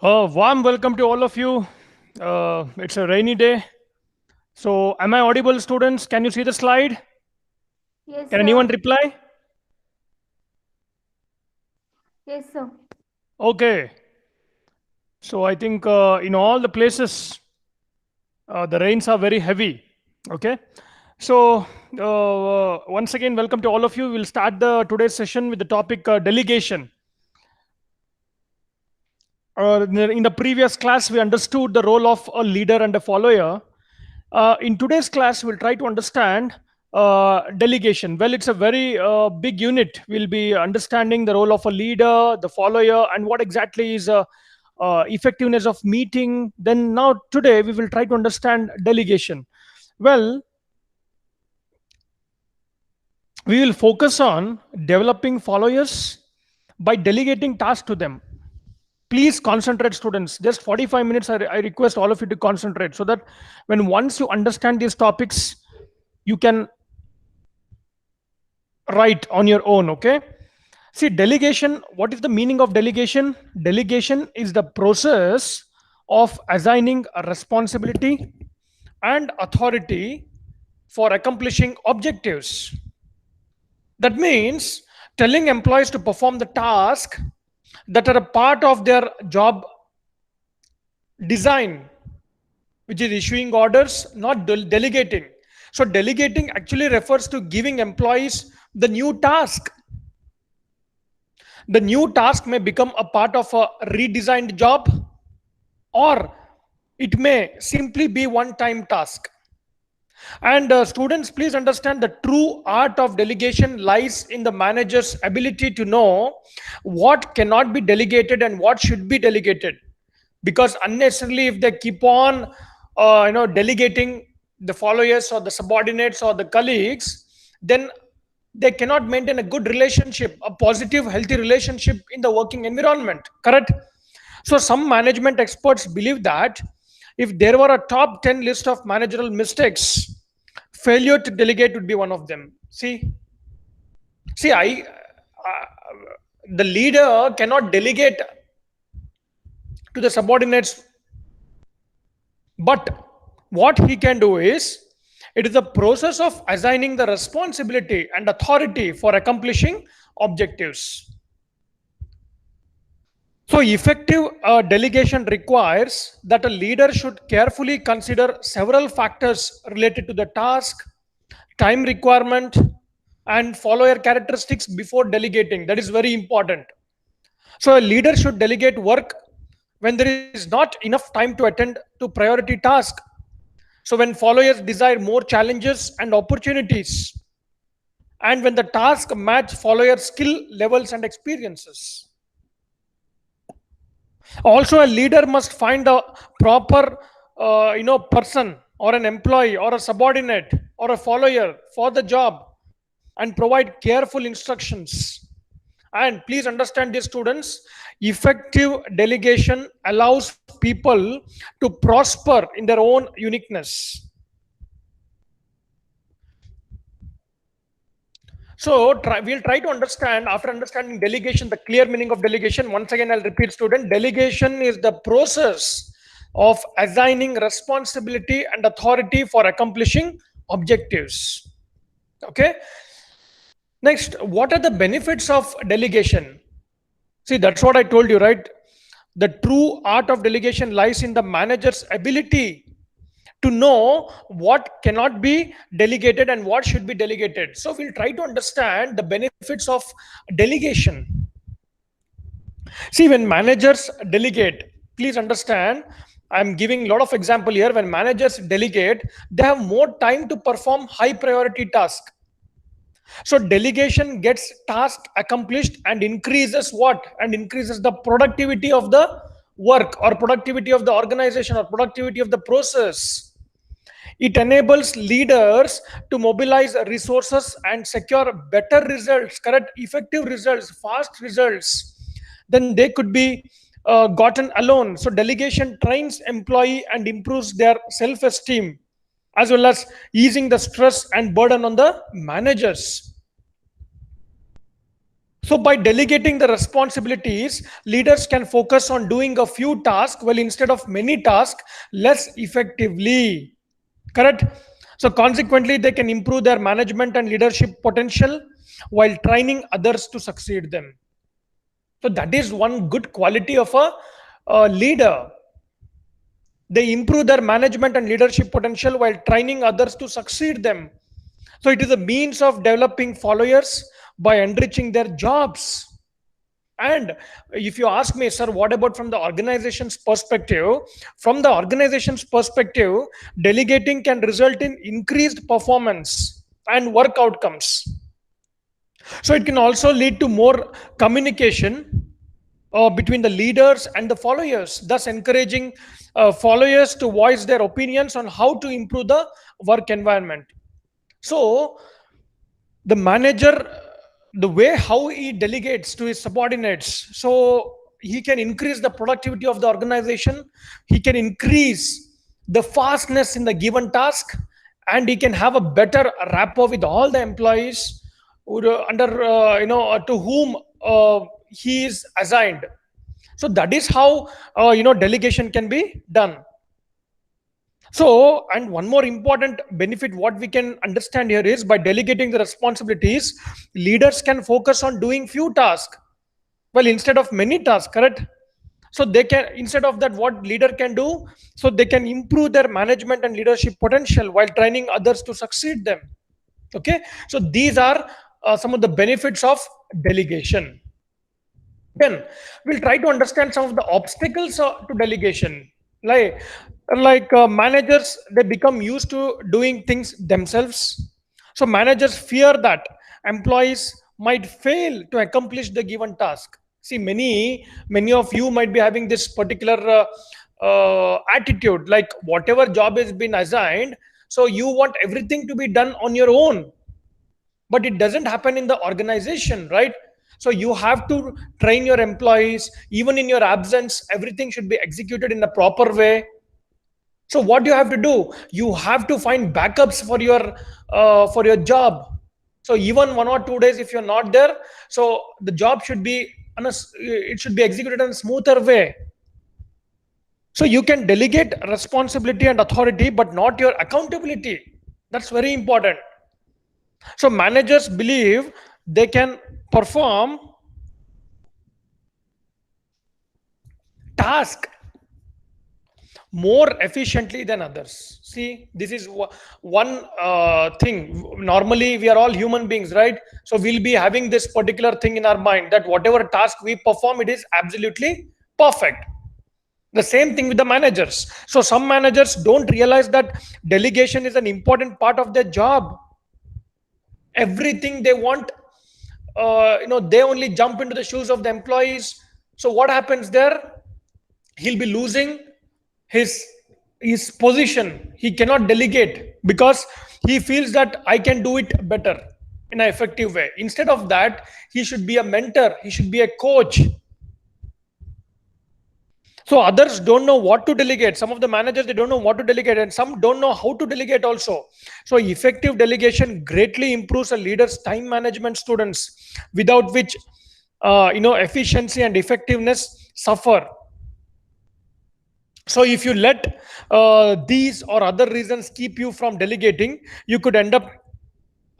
Warm welcome to all of you. It's a rainy day. So, am I audible, students? Can you see the slide? Yes, Can anyone sir. reply? Yes, sir. Okay. So, I think in all the places, the rains are very heavy. Okay. So, once again, welcome to all of you. We'll start the today's session with the topic delegation. In the previous class, we understood the role of a leader and a follower. In today's class, we'll try to understand delegation. Well, it's a very big unit. We'll be understanding the role of a leader, the follower, and what exactly is effectiveness of meeting. Then now today, we will try to understand delegation. Well, we will focus on developing followers by delegating tasks to them. Please concentrate, students. Just 45 minutes. I request all of you to concentrate so that when once you understand these topics, you can write on your own. Okay. See, delegation, what is the meaning of delegation? Delegation is the process of assigning a responsibility and authority for accomplishing objectives. That means telling employees to perform the task that are a part of their job design, which is issuing orders, not delegating. So, delegating actually refers to giving employees the new task. The new task may become a part of a redesigned job, or it may simply be one time task. And students, please understand the true art of delegation lies in the manager's ability to know what cannot be delegated and what should be delegated. Because unnecessarily, if they keep on, delegating the followers or the subordinates or the colleagues, then they cannot maintain a good relationship, a positive, healthy relationship in the working environment. Correct? So, some management experts believe that if there were a top 10 list of managerial mistakes, failure to delegate would be one of them. The leader cannot delegate to the subordinates, but what he can do is it is the process of assigning the responsibility and authority for accomplishing objectives. So, effective delegation requires that a leader should carefully consider several factors related to the task, time requirement, and follower characteristics before delegating. That is very important. So, a leader should delegate work when there is not enough time to attend to priority task. So, when followers desire more challenges and opportunities, and when the task match follower skill levels and experiences. Also, a leader must find a proper person or an employee or a subordinate or a follower for the job and provide careful instructions. And please understand, dear students, effective delegation allows people to prosper in their own uniqueness. So we'll try to understand, after understanding delegation, the clear meaning of delegation. Once again, I'll repeat, student, delegation is the process of assigning responsibility and authority for accomplishing objectives. Okay. Next, what are the benefits of delegation? See, that's what I told you, right? The true art of delegation lies in the manager's ability to know what cannot be delegated and what should be delegated. So we'll try to understand the benefits of delegation. See, when managers delegate, please understand, I'm giving a lot of example here. When managers delegate, they have more time to perform high priority tasks. So delegation gets task accomplished and increases what? And increases the productivity of the work or productivity of the organization or productivity of the process. It enables leaders to mobilize resources and secure better results, correct, effective results, fast results than they could be gotten alone. So delegation trains employee and improves their self-esteem, as well as easing the stress and burden on the managers. So by delegating the responsibilities, leaders can focus on doing a few tasks, well, instead of many tasks, less effectively. Correct? So consequently, they can improve their management and leadership potential while training others to succeed them. So that is one good quality of a leader. They improve their management and leadership potential while training others to succeed them. So it is a means of developing followers by enriching their jobs. And if you ask me, sir, what about from the organization's perspective? From the organization's perspective, delegating can result in increased performance and work outcomes. So it can also lead to more communication between the leaders and the followers, thus encouraging followers to voice their opinions on how to improve the work environment. So the manager, the way how he delegates to his subordinates, so he can increase the productivity of the organization, he can increase the fastness in the given task, and he can have a better rapport with all the employees under to whom he is assigned. So that is how delegation can be done. So, and one more important benefit what we can understand here is by delegating the responsibilities, leaders can focus on doing few tasks. Well, instead of many tasks, correct? So they can, instead of that, what leader can do, so they can improve their management and leadership potential while training others to succeed them. Okay, so these are some of the benefits of delegation. Then we'll try to understand some of the obstacles to delegation. Like managers, they become used to doing things themselves. So managers fear that employees might fail to accomplish the given task. See, many of you might be having this particular attitude, like whatever job has been assigned, so you want everything to be done on your own, but it doesn't happen in the organization, right? So you have to train your employees. Even in your absence, everything should be executed in a proper way. So what do you have to do? You have to find backups for your job. So even 1 or 2 days if you're not there, so the job should be it should be executed in a smoother way. So you can delegate responsibility and authority, but not your accountability. That's very important. So managers believe they can perform task more efficiently than others. See, this is one thing. Normally, we are all human beings, right? So we'll be having this particular thing in our mind that whatever task we perform, it is absolutely perfect. The same thing with the managers. So some managers don't realize that delegation is an important part of their job. Everything they want, they only jump into the shoes of the employees. So what happens there? He'll be losing his his position. He cannot delegate because he feels that I can do it better in an effective way. Instead of that, he should be a mentor, he should be a coach. So others don't know what to delegate. Some of the managers, they don't know what to delegate, and some don't know how to delegate also. So effective delegation greatly improves a leader's time management, students, without which efficiency and effectiveness suffer. So if you let these or other reasons keep you from delegating, you could end up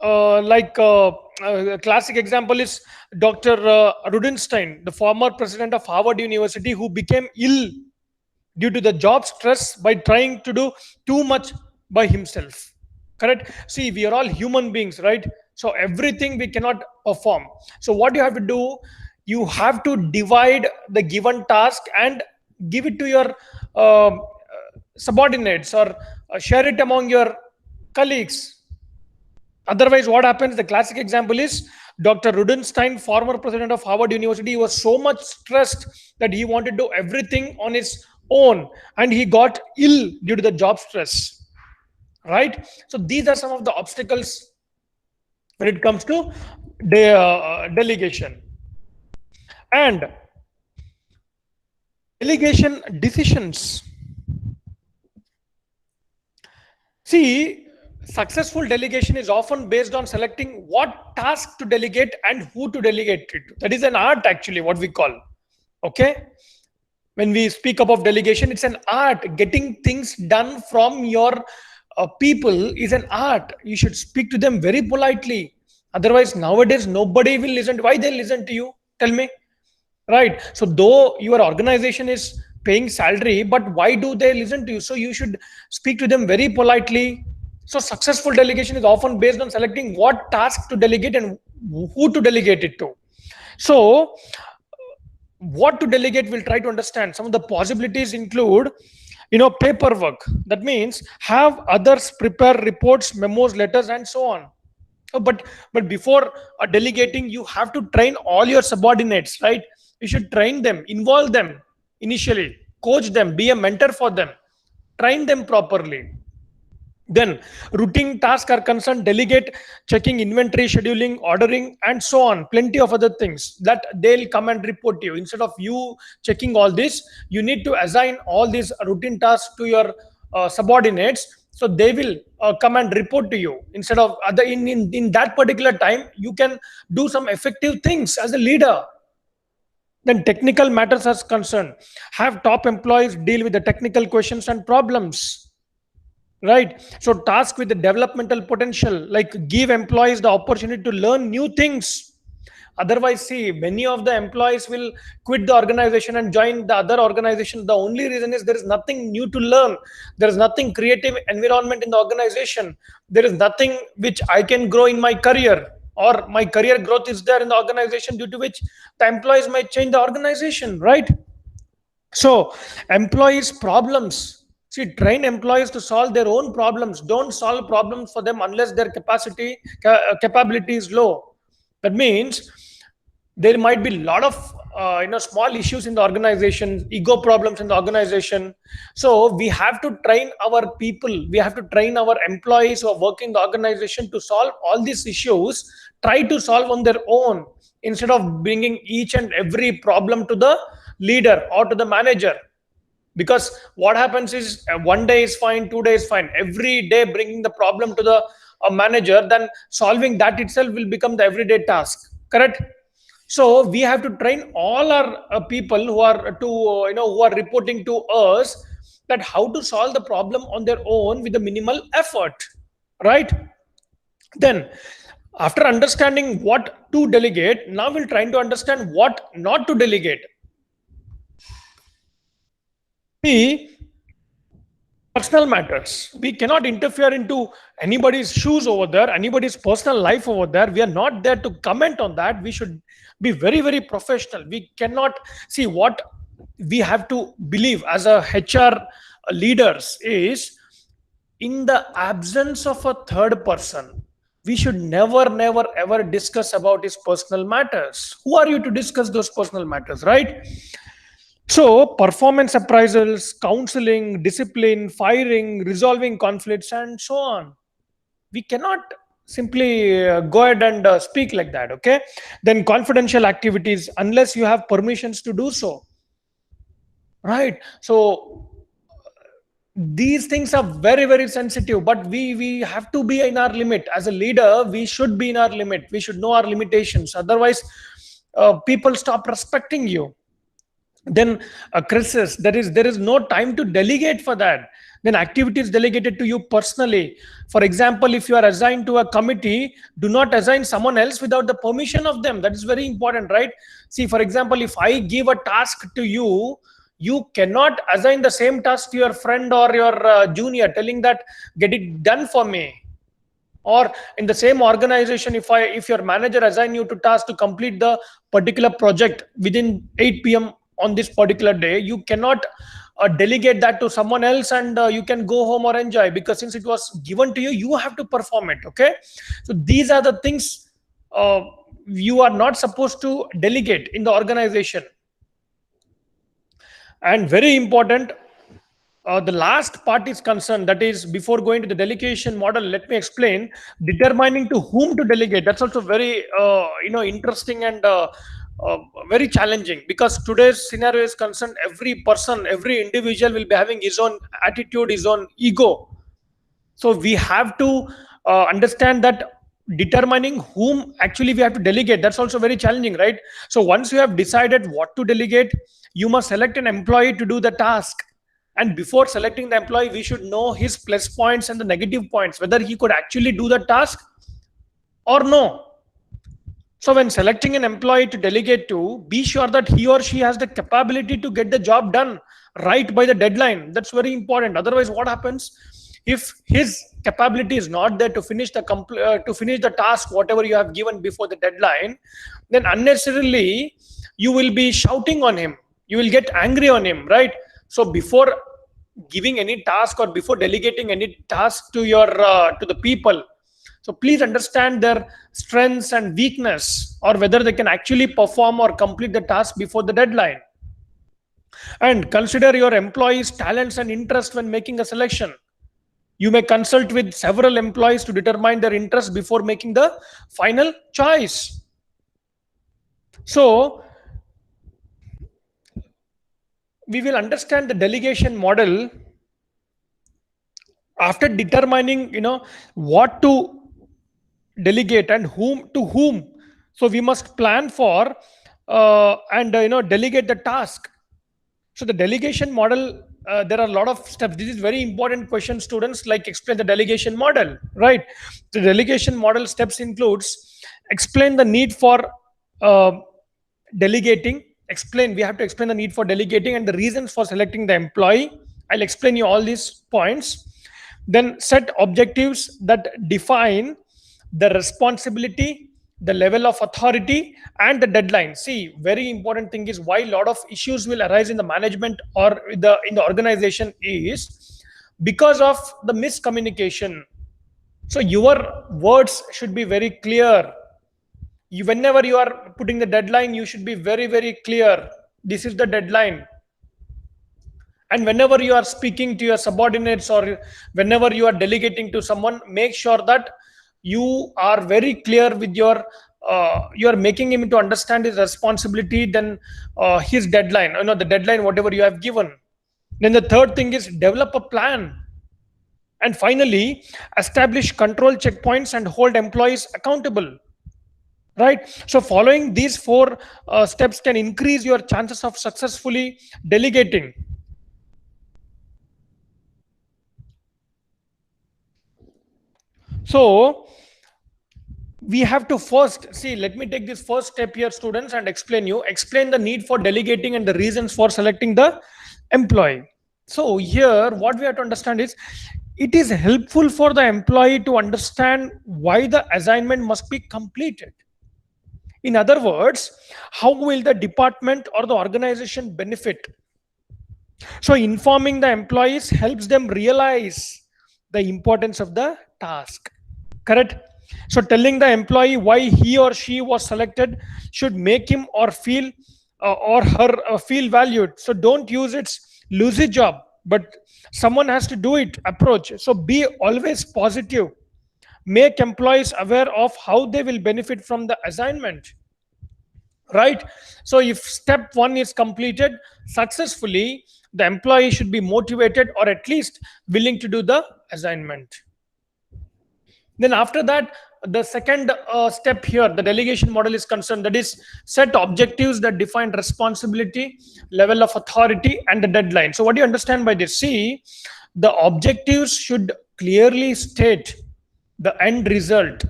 a classic example is Dr. Rudenstein, the former president of Harvard University, who became ill due to the job stress by trying to do too much by himself. Correct? See, we are all human beings, right? So everything we cannot perform. So what you have to do, you have to divide the given task and give it to your subordinates, or share it among your colleagues. Otherwise, what happens? The classic example is Dr. Rudenstein, former president of Harvard University, was so much stressed that he wanted to do everything on his own, and he got ill due to the job stress. Right? So these are some of the obstacles when it comes to delegation. And delegation decisions. See, successful delegation is often based on selecting what task to delegate and who to delegate it to. That is an art, actually, what we call. Okay? When we speak about delegation, it's an art. Getting things done from your people is an art. You should speak to them very politely. Otherwise, nowadays, nobody will listen. Why they listen to you? Tell me. Right. So, though your organization is paying salary, but why do they listen to you? So, you should speak to them very politely. So, successful delegation is often based on selecting what task to delegate and who to delegate it to. So, what to delegate, we'll try to understand. Some of the possibilities include, paperwork. That means have others prepare reports, memos, letters, and so on. But before delegating, you have to train all your subordinates, right? You should train them, involve them initially, coach them, be a mentor for them, train them properly. Then routine tasks are concerned, delegate checking inventory, scheduling, ordering, and so on. Plenty of other things that they'll come and report to you. Instead of you checking all this, you need to assign all these routine tasks to your subordinates. So they will come and report to you. Instead of other in that particular time, you can do some effective things as a leader. Then technical matters are concerned. Have top employees deal with the technical questions and problems, right? So task with the developmental potential, like give employees the opportunity to learn new things. Otherwise, see, many of the employees will quit the organization and join the other organization. The only reason is there is nothing new to learn. There is nothing creative environment in the organization. There is nothing which I can grow in my career, or my career growth is there in the organization, due to which the employees might change the organization, right? So, employees' problems. See, train employees to solve their own problems. Don't solve problems for them unless their capability is low. That means there might be a lot of small issues in the organization, ego problems in the organization. So we have to train our people. We have to train our employees who are working in the organization to solve all these issues. Try to solve on their own instead of bringing each and every problem to the leader or to the manager. Because what happens is, one day is fine, 2 days fine, every day bringing the problem to the manager, then solving that itself will become the everyday task, correct? So we have to train all our people who are who are reporting to us, that how to solve the problem on their own with the minimal effort, right? Then, after understanding what to delegate, now we'll try to understand what not to delegate. See, personal matters, we cannot interfere into anybody's shoes over there, anybody's personal life over there. We are not there to comment on that. We should be very, very professional. We cannot see what we have to believe as a HR leaders is, in the absence of a third person, we should never ever discuss about his personal matters. Who are you to discuss those personal matters, right? So, performance appraisals, counseling, discipline, firing, resolving conflicts, and so on. We cannot simply go ahead and speak like that, okay? Then, confidential activities, unless you have permissions to do so, right? So, these things are very, very sensitive, but we have to be in our limit. As a leader, we should be in our limit. We should know our limitations. Otherwise, people stop respecting you. Then crisis, there is no time to delegate for that. Then activities delegated to you personally. For example, if you are assigned to a committee, do not assign someone else without the permission of them. That is very important, right? See, for example, if I give a task to you, you cannot assign the same task to your friend or your junior, telling that get it done for me. Or in the same organization, if your manager assign you to task to complete the particular project within 8 p.m. on this particular day, you cannot delegate that to someone else and you can go home or enjoy, because since it was given to you, you have to perform it, okay? So these are the things you are not supposed to delegate in the organization. And very important, the last part is concerned, that is, before going to the delegation model, let me explain determining to whom to delegate. That's also very interesting and very challenging, because today's scenario is concerned, every person, every individual will be having his own attitude, his own ego. So we have to understand that determining whom actually we have to delegate, that's also very challenging, right? So once you have decided what to delegate, you must select an employee to do the task. And before selecting the employee, we should know his plus points and the negative points, whether he could actually do the task or no. So when selecting an employee to delegate to, be sure that he or she has the capability to get the job done right by the deadline. That's very important. Otherwise, what happens if his capability is not there to finish the task, whatever you have given before the deadline? Then unnecessarily you will be shouting on him. You will get angry on him, right? So before giving any task or before delegating any task to your to the people, so please understand their strengths and weakness, or whether they can actually perform or complete the task before the deadline. And consider your employees' talents and interest when making a selection. You may consult with several employees to determine their interest before making the final choice. So we will understand the delegation model after determining, what to delegate and whom to whom. So we must plan for and delegate the task. So the delegation model, there are a lot of steps. This is very important question, students. Like, explain the delegation model, right? The delegation model steps includes: explain the need for uh, delegating. We have to explain the need for delegating and the reasons for selecting the employee. I'll explain you all these points. Then set objectives that define the responsibility, the level of authority, and the deadline. See, very important thing is why a lot of issues will arise in the management or in the organization is because of the miscommunication. So your words should be very clear. Whenever you are putting the deadline, you should be very, very clear. This is the deadline. And whenever you are speaking to your subordinates or whenever you are delegating to someone, make sure that you are very clear with your you are making him to understand his responsibility, then his deadline, the deadline whatever you have given. Then the third thing is develop a plan. And finally, establish control checkpoints and hold employees accountable, right? So following these four steps can increase your chances of successfully delegating. So we have to first see, let me take this first step here, students, and explain the need for delegating and the reasons for selecting the employee. So here what we have to understand is, it is helpful for the employee to understand why the assignment must be completed. In other words, how will the department or the organization benefit? So informing the employees helps them realize the importance of the task. Correct? So telling the employee why he or she was selected should make him or her feel valued. So don't use its losing job, but someone has to do it approach. So be always positive. Make employees aware of how they will benefit from the assignment. Right? So if step one is completed successfully, the employee should be motivated or at least willing to do the assignment. Then after that, the second step here, the delegation model is concerned, that is set objectives that define responsibility, level of authority, and the deadline. So what do you understand by this? See, the objectives should clearly state the end result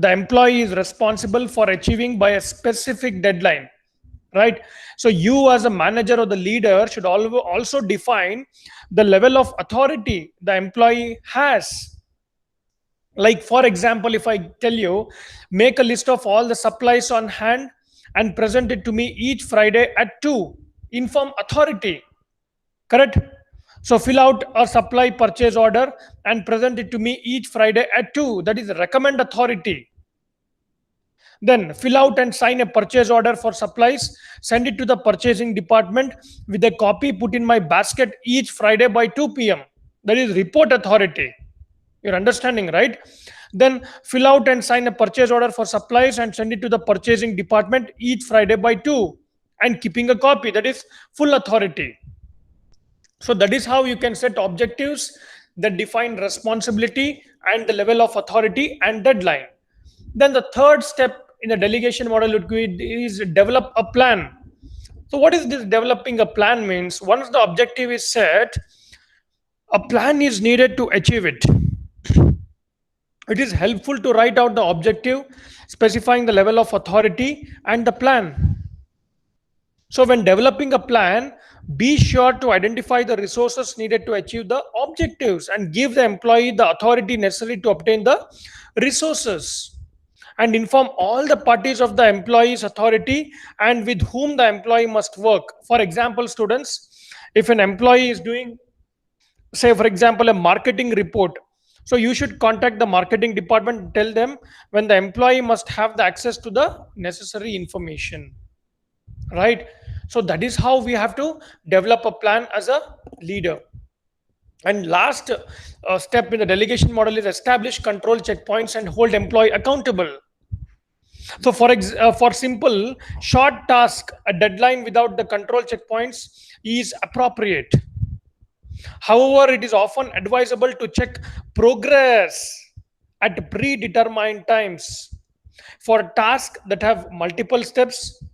the employee is responsible for achieving by a specific deadline, right? So you as a manager or the leader should also define the level of authority the employee has. Like, for example, if I tell you, make a list of all the supplies on hand and present it to me each Friday at 2, inform authority. Correct? So fill out a supply purchase order and present it to me each Friday at 2. That is recommend authority. Then fill out and sign a purchase order for supplies. Send it to the purchasing department with a copy put in my basket each Friday by 2 p.m. That is report authority. You're understanding, right? Then fill out and sign a purchase order for supplies and send it to the purchasing department each Friday by 2 and keeping a copy. That is full authority. So that is how you can set objectives, that define responsibility and the level of authority and deadline. Then the third step in the delegation model would be is develop a plan. So what is this developing a plan means? Once the objective is set, a plan is needed to achieve it. It is helpful to write out the objective, specifying the level of authority and the plan. So when developing a plan, be sure to identify the resources needed to achieve the objectives and give the employee the authority necessary to obtain the resources, and inform all the parties of the employee's authority and with whom the employee must work. For example, students, if an employee is doing, say for example, a marketing report, so you should contact the marketing department, tell them when the employee must have the access to the necessary information, right? So that is how we have to develop a plan as a leader. And last step in the delegation model is establish control checkpoints and hold employee accountable. So for simple short task, a deadline without the control checkpoints is appropriate. However, it is often advisable to check progress at predetermined times for tasks that have multiple steps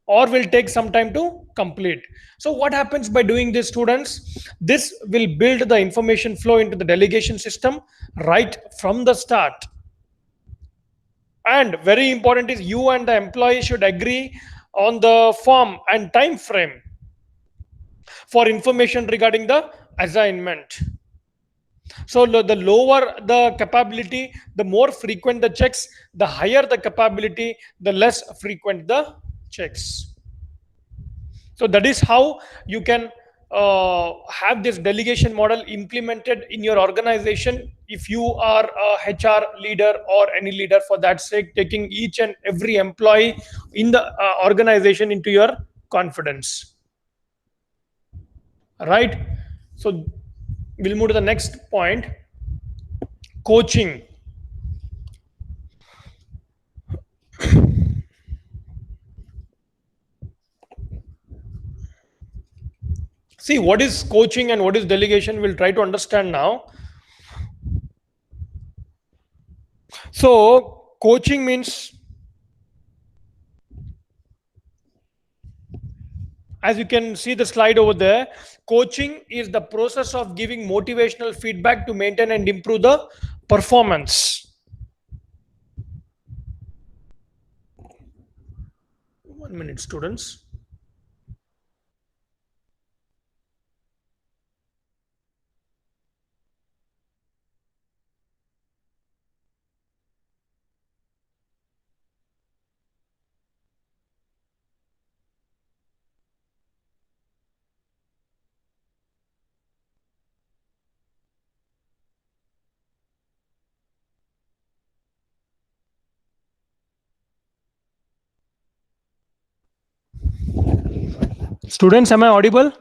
or will take some time to complete. So what happens by doing this, students? This will build the information flow into the delegation system right from the start. And very important is you and the employee should agree on the form and time frame for information regarding the assignment. So the lower the capability, the more frequent the checks, the higher the capability, the less frequent the checks. So that is how you can have this delegation model implemented in your organization if you are a HR leader or any leader for that sake, taking each and every employee in the organization into your confidence. Right? So we'll move to the next point, coaching. See, what is coaching and what is delegation? We'll try to understand now. So, coaching means, as you can see the slide over there, coaching is the process of giving motivational feedback to maintain and improve the performance. 1 minute, students. Students, am I audible?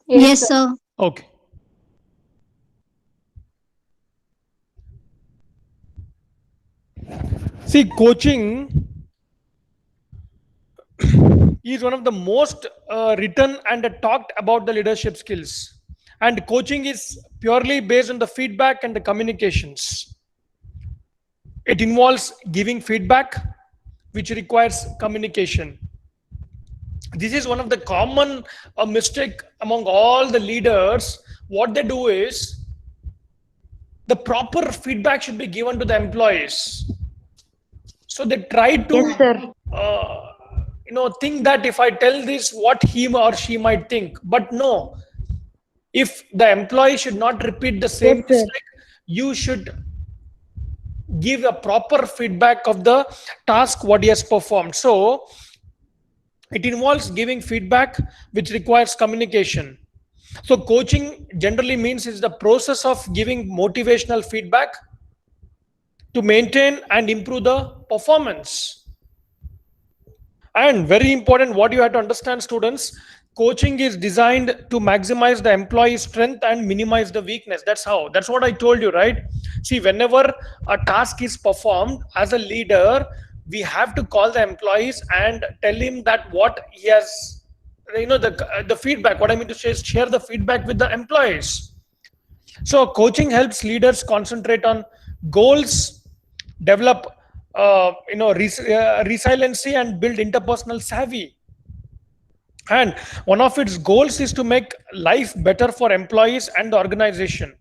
Yes, sir. Okay. See, coaching is one of the most written and talked about the leadership skills. And coaching is purely based on the feedback and the communications. It involves giving feedback, which requires communication. This is one of the common mistake among all the leaders. What they do is the proper feedback should be given to the employees. So they try to Yes, sir. think that if I tell this, what he or she might think. But no, if the employee should not repeat the same Yes, sir. mistake, you should give a proper feedback of the task what he has performed. So it involves giving feedback, which requires communication. So coaching generally means is the process of giving motivational feedback to maintain and improve the performance. And very important, what you have to understand, students, coaching is designed to maximize the employee's strength and minimize the weakness. That's what I told you, right? See, whenever a task is performed, as a leader, we have to call the employees and tell him that what he has, the feedback. What I mean to say is share the feedback with the employees. So coaching helps leaders concentrate on goals, develop resiliency, and build interpersonal savvy. And one of its goals is to make life better for employees and the organization.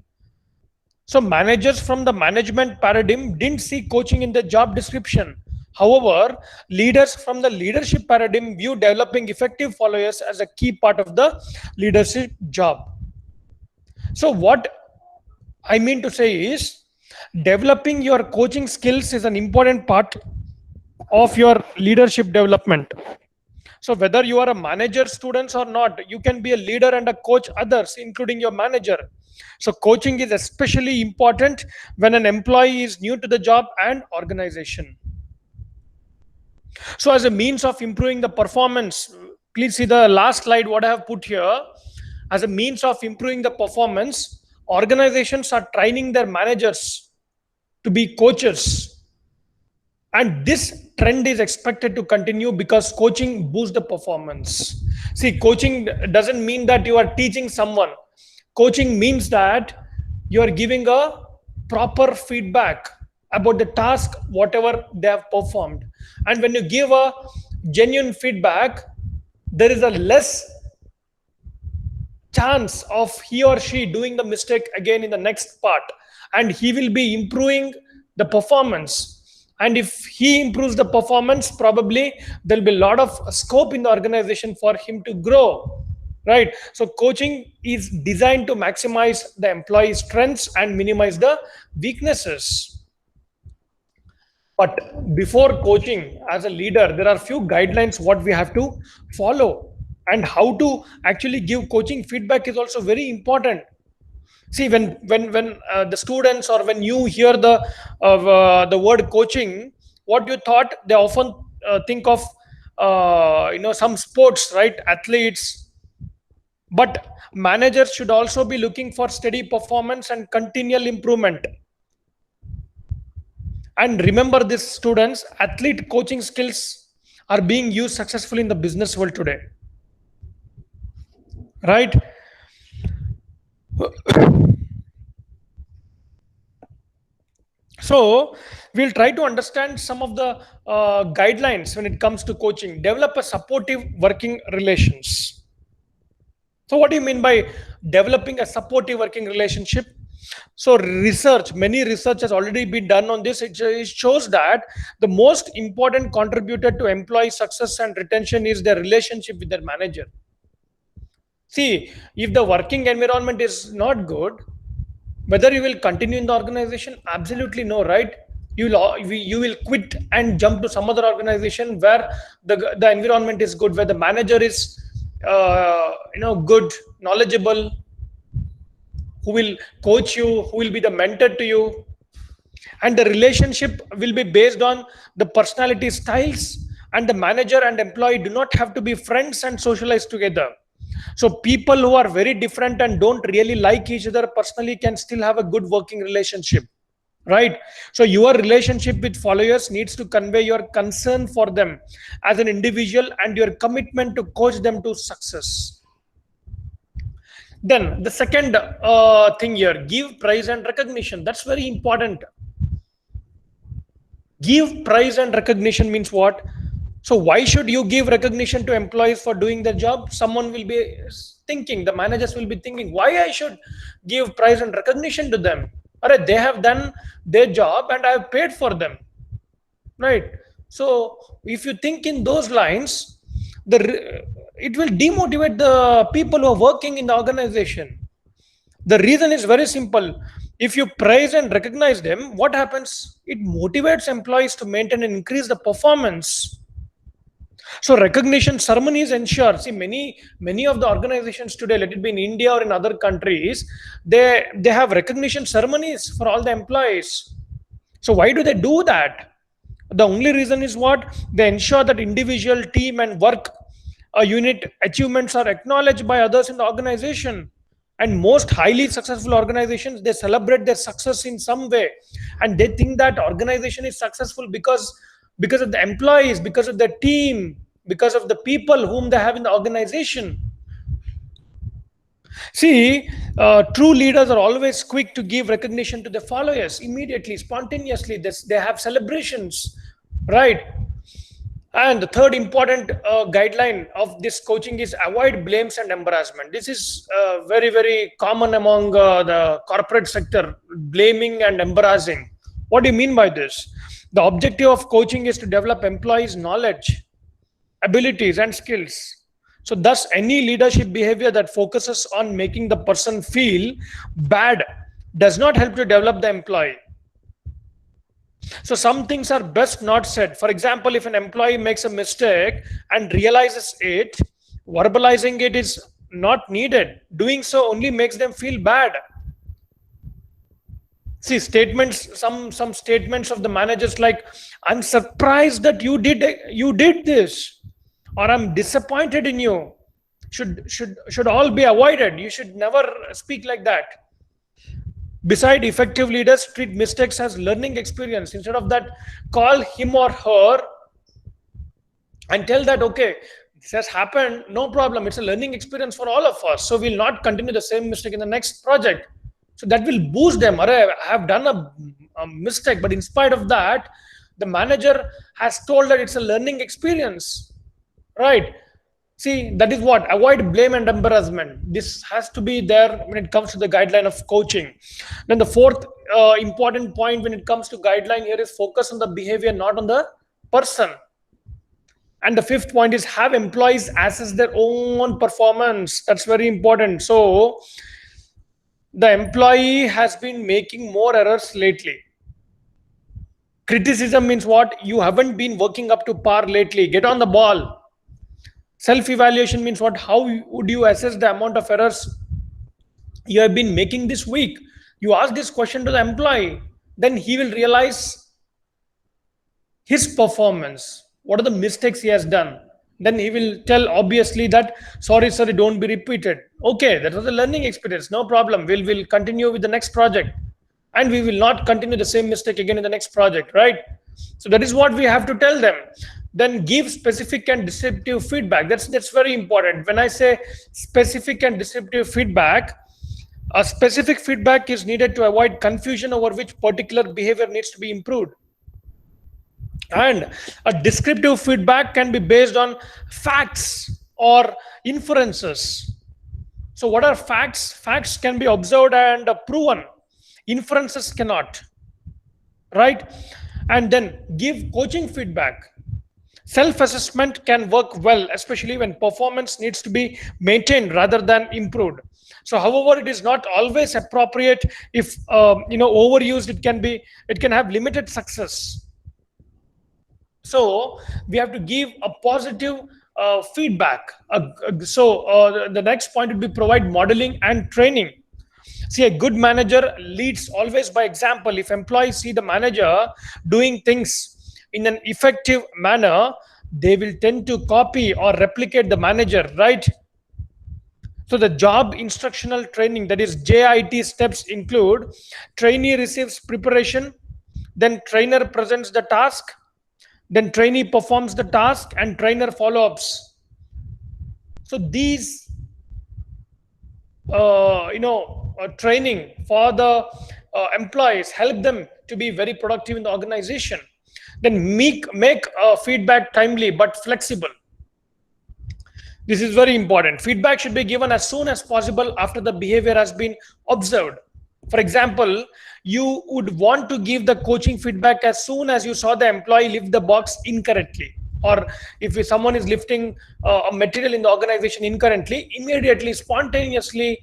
So managers from the management paradigm didn't see coaching in the job description. However, leaders from the leadership paradigm view developing effective followers as a key part of the leadership job. So what I mean to say is developing your coaching skills is an important part of your leadership development. So whether you are a manager, students or not, you can be a leader and a coach others, including your manager. So coaching is especially important when an employee is new to the job and organization. So as a means of improving the performance, please see the last slide what I have put here. As a means of improving the performance, organizations are training their managers to be coaches, and this trend is expected to continue because coaching boosts the performance. See, coaching doesn't mean that you are teaching someone. Coaching means that you are giving a proper feedback about the task whatever they have performed. And when you give a genuine feedback, there is a less chance of he or she doing the mistake again in the next part, and he will be improving the performance. And if he improves the performance, probably there'll be a lot of scope in the organization for him to grow, right? So coaching is designed to maximize the employee's strengths and minimize the weaknesses. But before coaching as a leader, there are few guidelines what we have to follow, and how to actually give coaching feedback is also very important. See, when the students, or when you hear the word coaching, what you thought, they often think of some sports, right? Athletes. But managers should also be looking for steady performance and continual improvement. And remember this, students, athlete coaching skills are being used successfully in the business world today, right? So we'll try to understand some of the guidelines when it comes to coaching. Develop a supportive working relations. So what do you mean by developing a supportive working relationship? So many research has already been done on this. It shows that the most important contributor to employee success and retention is their relationship with their manager. See, if the working environment is not good, whether you will continue in the organization, absolutely no, right? You will quit and jump to some other organization where the environment is good, where the manager is good, knowledgeable, who will coach you, who will be the mentor to you. And the relationship will be based on the personality styles, and the manager and employee do not have to be friends and socialize together. So people who are very different and don't really like each other personally can still have a good working relationship, right? So your relationship with followers needs to convey your concern for them as an individual and your commitment to coach them to success. Then the second thing here, give praise and recognition. That's very important. Give praise and recognition means what? So why should you give recognition to employees for doing their job? Someone will be thinking, the managers will be thinking, why I should give praise and recognition to them? Alright, they have done their job and I have paid for them, right? So if you think in those lines, it will demotivate the people who are working in the organization. The reason is very simple. If you praise and recognize them, what happens? It motivates employees to maintain and increase the performance. So recognition ceremonies ensure. See, many of the organizations today, let it be in India or in other countries, they have recognition ceremonies for all the employees. So why do they do that? The only reason is what? They ensure that individual, team, and work unit achievements are acknowledged by others in the organization. And most highly successful organizations, they celebrate their success in some way, and they think that organization is successful because of the employees, because of the team, because of the people whom they have in the organization. See, true leaders are always quick to give recognition to their followers immediately, spontaneously. They have celebrations, right? And the third important guideline of this coaching is avoid blames and embarrassment. This is very, very common among the corporate sector, blaming and embarrassing. What do you mean by this? The objective of coaching is to develop employees' knowledge, abilities, and skills. So, thus, any leadership behavior that focuses on making the person feel bad does not help to develop the employee. So some things are best not said. For example, if an employee makes a mistake and realizes it, verbalizing it is not needed. Doing so only makes them feel bad. See, statements, some statements of the managers like, "I'm surprised that you did this," or "I'm disappointed in you," should all be avoided. You should never speak like that. Beside, effective leaders treat mistakes as learning experience. Instead of that, call him or her and tell that, okay, this has happened, no problem. It's a learning experience for all of us. So we'll not continue the same mistake in the next project. So that will boost them. I have done a mistake, but in spite of that, the manager has told that it's a learning experience, right? See, that is what avoid blame and embarrassment. This has to be there when it comes to the guideline of coaching. Then the fourth important point when it comes to guideline here is focus on the behavior, not on the person. And the fifth point is have employees assess their own performance. That's very important. So the employee has been making more errors lately. Criticism means what? You haven't been working up to par lately. Get on the ball. Self-evaluation means what? How would you assess the amount of errors you have been making this week? You ask this question to the employee, then he will realize his performance. What are the mistakes he has done? Then he will tell obviously that, sorry, sir, it don't be repeated. Okay, that was a learning experience. No problem. We'll continue with the next project. And we will not continue the same mistake again in the next project, right? So that is what we have to tell them. Then give specific and descriptive feedback. That's very important. When I say specific and descriptive feedback, a specific feedback is needed to avoid confusion over which particular behavior needs to be improved. And a descriptive feedback can be based on facts or inferences. So what are facts? Facts can be observed and proven. Inferences cannot, right? And then give coaching feedback. Self-assessment can work well, especially when performance needs to be maintained rather than improved. So however, it is not always appropriate. If overused, it can have limited success. So we have to give a positive feedback. The next point would be provide modeling and training. See, a good manager leads always by example. If employees see the manager doing things in an effective manner, they will tend to copy or replicate the manager, right? So the job instructional training, that is JIT steps, include trainee receives preparation, then trainer presents the task, then trainee performs the task, and trainer follow-ups. So these training for the employees help them to be very productive in the organization. Then make feedback timely but flexible. This is very important. Feedback should be given as soon as possible after the behavior has been observed. For example, you would want to give the coaching feedback as soon as you saw the employee lift the box incorrectly, or if someone is lifting a material in the organization incorrectly, immediately, spontaneously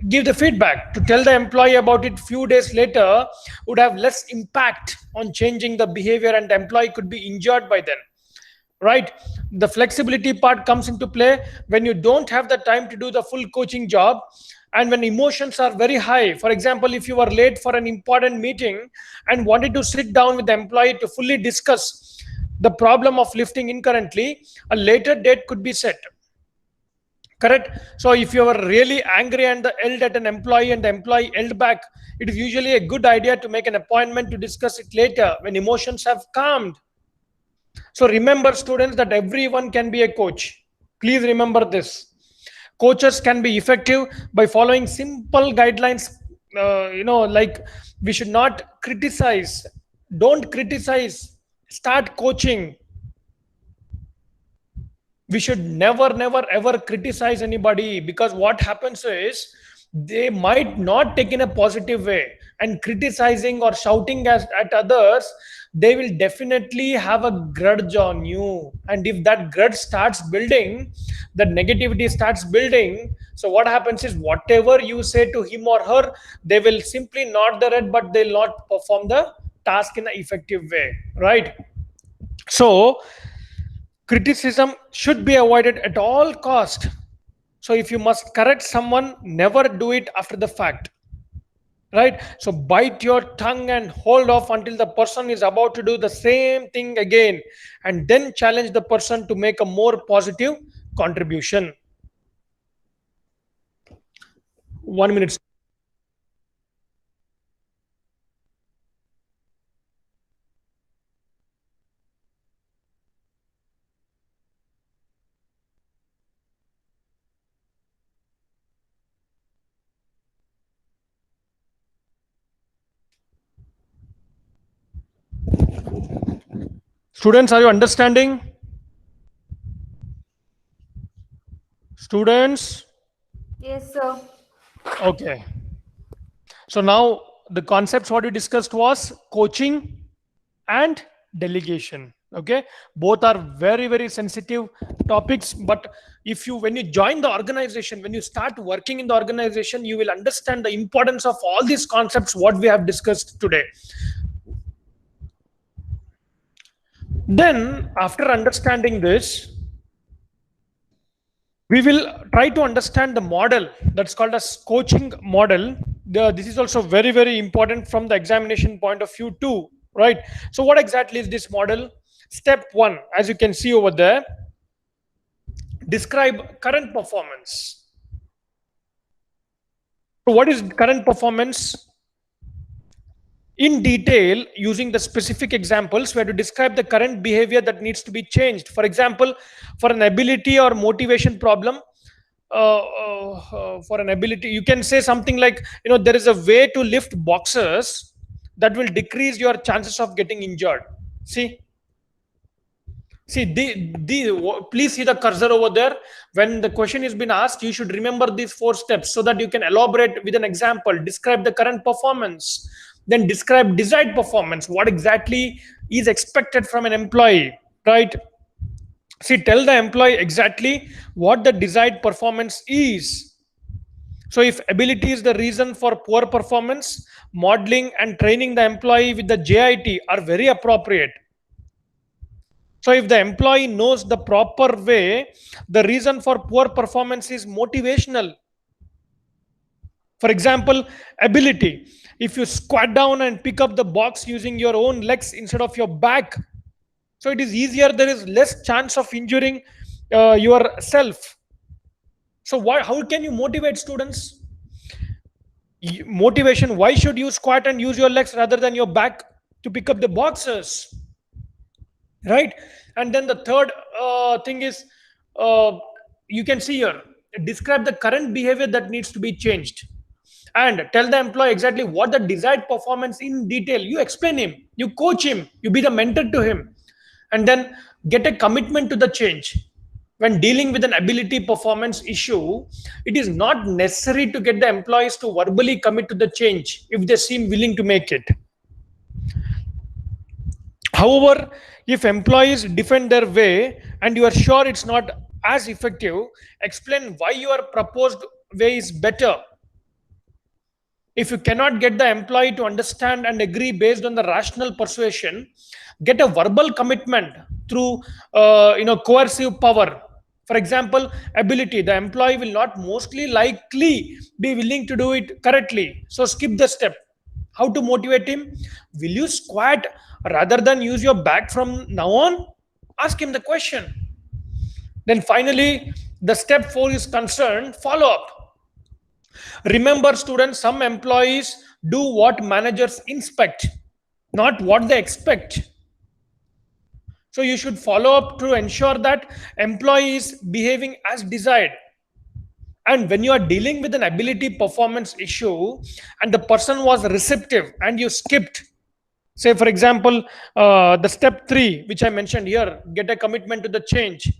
give the feedback. To tell the employee about it few days later would have less impact on changing the behavior, and the employee could be injured by then, right? The flexibility part comes into play when you don't have the time to do the full coaching job, and when emotions are very high. For example, if you are late for an important meeting and wanted to sit down with the employee to fully discuss the problem of lifting incorrectly, a later date could be set. Correct? So if you are really angry and yelled at an employee and the employee yelled back, it is usually a good idea to make an appointment to discuss it later when emotions have calmed. So remember, students, that everyone can be a coach. Please remember this. Coaches can be effective by following simple guidelines. Like we should not criticize. Don't criticize. Start coaching. We should never ever criticize anybody, because what happens is they might not take in a positive way, and criticizing or shouting at others, they will definitely have a grudge on you. And if that grudge starts building, that negativity starts building, so what happens is whatever you say to him or her, they will simply nod their head, but they'll not perform the task in an effective way, right? So criticism should be avoided at all cost. So if you must correct someone, never do it after the fact, right? So bite your tongue and hold off until the person is about to do the same thing again, and then challenge the person to make a more positive contribution. 1 minute. Students, are you understanding? Students? Yes, sir. Okay. So now the concepts what we discussed was coaching and delegation. Okay, both are very sensitive topics, but if you, when you join the organization, when you start working in the organization, you will understand the importance of all these concepts what we have discussed today. Then after understanding this, we will try to understand the model that's called as coaching model. This is also very important from the examination point of view too, right? So what exactly is this model? Step 1, as you can see over there, describe current performance. So what is current performance? In detail, using the specific examples, we have to describe the current behavior that needs to be changed. For example, for an ability or motivation problem, for an ability, you can say something like, there is a way to lift boxes that will decrease your chances of getting injured. See, please see the cursor over there. When the question is been asked, you should remember these 4 steps so that you can elaborate with an example. Describe the current performance, then describe desired performance. What exactly is expected from an employee, right? See, tell the employee exactly what the desired performance is. So if ability is the reason for poor performance, modeling and training the employee with the JIT are very appropriate. So if the employee knows the proper way, the reason for poor performance is motivational. For example, ability. If you squat down and pick up the box using your own legs instead of your back, so it is easier, there is less chance of injuring yourself. So how can you motivate students? Motivation, why should you squat and use your legs rather than your back to pick up the boxes, right? And then the third thing is, you can see here, describe the current behavior that needs to be changed, and tell the employee exactly what the desired performance in detail. You explain him, you coach him, you be the mentor to him, and then get a commitment to the change. When dealing with an ability performance issue, it is not necessary to get the employees to verbally commit to the change if they seem willing to make it. However, if employees defend their way and you are sure it's not as effective, explain why your proposed way is better. If you cannot get the employee to understand and agree based on the rational persuasion, get a verbal commitment through coercive power. For example, ability, the employee will not mostly likely be willing to do it correctly, so skip the step. How to motivate him? Will you squat rather than use your back from now on? Ask him the question. Then finally, the step 4 is concerned follow up. Remember, students, some employees do what managers inspect, not what they expect. So you should follow up to ensure that employee is behaving as desired. And when you are dealing with an ability performance issue and the person was receptive and you skipped, say for example, the step 3 which I mentioned here, get a commitment to the change,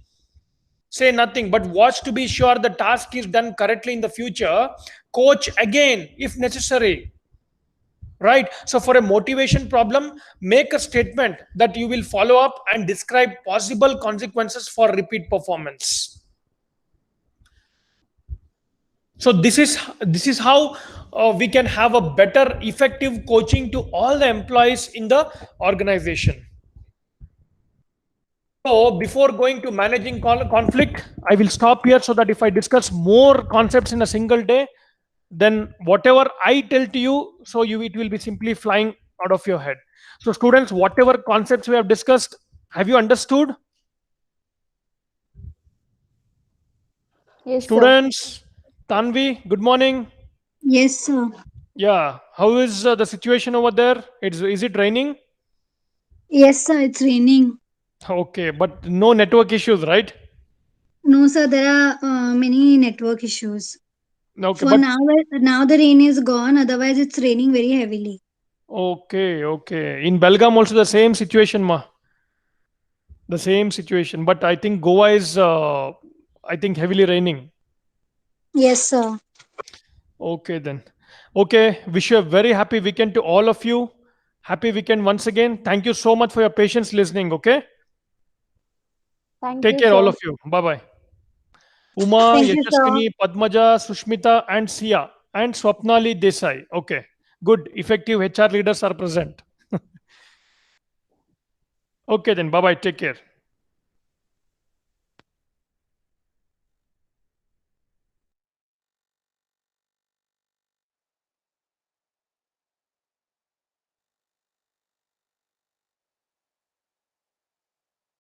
say nothing but watch to be sure the task is done correctly in the future, coach again if necessary, right? So for a motivation problem, make a statement that you will follow up and describe possible consequences for repeat performance. So this is how we can have a better effective coaching to all the employees in the organization. So before going to managing conflict, I will stop here so that if I discuss more concepts in a single day, then whatever I tell to you, so you it will be simply flying out of your head. So students, whatever concepts we have discussed, have you understood? Yes, sir. Students, Tanvi, good morning. Yes, sir. Yeah, how is the situation over there? Is it raining? Yes, sir. It's raining. Okay, but no network issues, right? No, sir. There are many network issues. Okay, For but now the rain is gone. Otherwise, it's raining very heavily. okay. In Belgaum also the same situation, ma. The same situation, but I think Goa is, I think heavily raining. Yes, sir. Okay then. Okay, wish you a very happy weekend to all of you. Happy weekend once again. Thank you so much for your patience listening. Okay, Thank take you, care, all sir. of you. Bye bye. Uma, Thank you, sir. Yashaswini, Padmaja, Sushmita, and Sia, and Swapnali Desai. Okay, good. Effective HR leaders are present. Okay, then. Bye bye. Take care.